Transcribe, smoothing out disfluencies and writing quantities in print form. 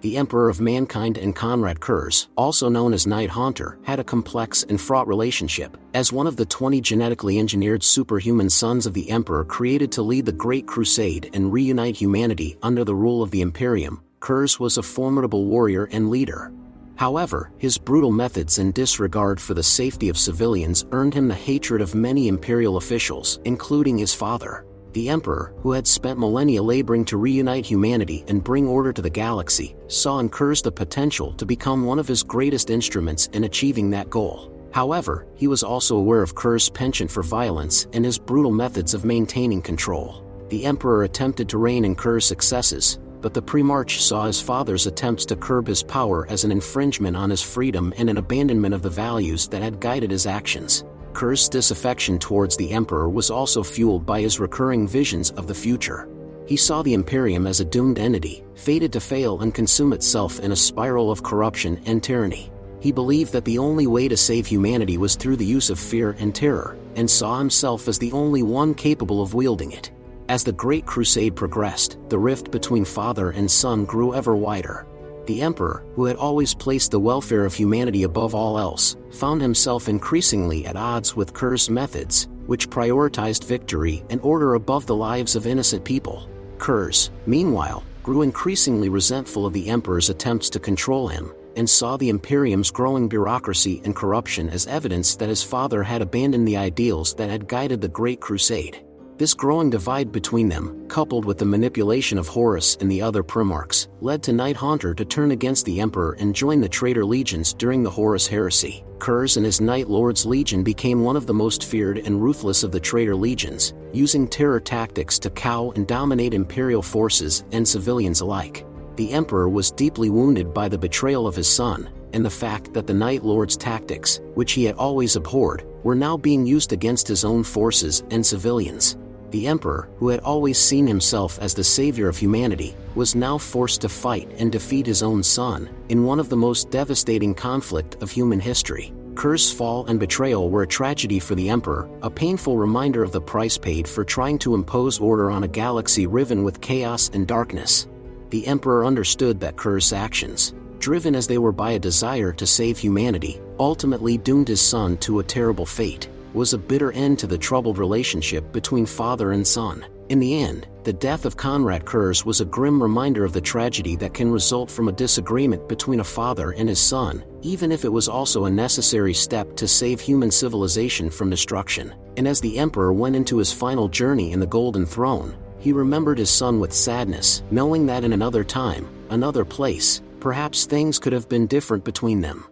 The Emperor of Mankind and Konrad Curze, also known as Night Haunter, had a complex and fraught relationship. As one of the 20 genetically engineered superhuman sons of the Emperor created to lead the Great Crusade and reunite humanity under the rule of the Imperium, Curze was a formidable warrior and leader. However, his brutal methods and disregard for the safety of civilians earned him the hatred of many Imperial officials, including his father. The Emperor, who had spent millennia laboring to reunite humanity and bring order to the galaxy, saw in Curze the potential to become one of his greatest instruments in achieving that goal. However, he was also aware of Curze's penchant for violence and his brutal methods of maintaining control. The Emperor attempted to rein in Curze's successes, but the Primarch saw his father's attempts to curb his power as an infringement on his freedom and an abandonment of the values that had guided his actions. Curze's disaffection towards the Emperor was also fueled by his recurring visions of the future. He saw the Imperium as a doomed entity, fated to fail and consume itself in a spiral of corruption and tyranny. He believed that the only way to save humanity was through the use of fear and terror, and saw himself as the only one capable of wielding it. As the Great Crusade progressed, the rift between father and son grew ever wider. The Emperor, who had always placed the welfare of humanity above all else, found himself increasingly at odds with Curze's methods, which prioritized victory and order above the lives of innocent people. Curze, meanwhile, grew increasingly resentful of the Emperor's attempts to control him, and saw the Imperium's growing bureaucracy and corruption as evidence that his father had abandoned the ideals that had guided the Great Crusade. This growing divide between them, coupled with the manipulation of Horus and the other Primarchs, led to Night Haunter to turn against the Emperor and join the traitor legions during the Horus heresy. Curze and his Night Lords Legion became one of the most feared and ruthless of the traitor legions, using terror tactics to cow and dominate Imperial forces and civilians alike. The Emperor was deeply wounded by the betrayal of his son, and the fact that the Night Lords' tactics, which he had always abhorred, were now being used against his own forces and civilians. The Emperor, who had always seen himself as the savior of humanity, was now forced to fight and defeat his own son, in one of the most devastating conflicts of human history. Curze's fall and betrayal were a tragedy for the Emperor, a painful reminder of the price paid for trying to impose order on a galaxy riven with chaos and darkness. The Emperor understood that Curze's actions, driven as they were by a desire to save humanity, ultimately doomed his son to a terrible fate, was a bitter end to the troubled relationship between father and son. In the end, the death of Konrad Curze was a grim reminder of the tragedy that can result from a disagreement between a father and his son, even if it was also a necessary step to save human civilization from destruction. And as the Emperor went into his final journey in the Golden Throne, he remembered his son with sadness, knowing that in another time, another place, perhaps things could have been different between them.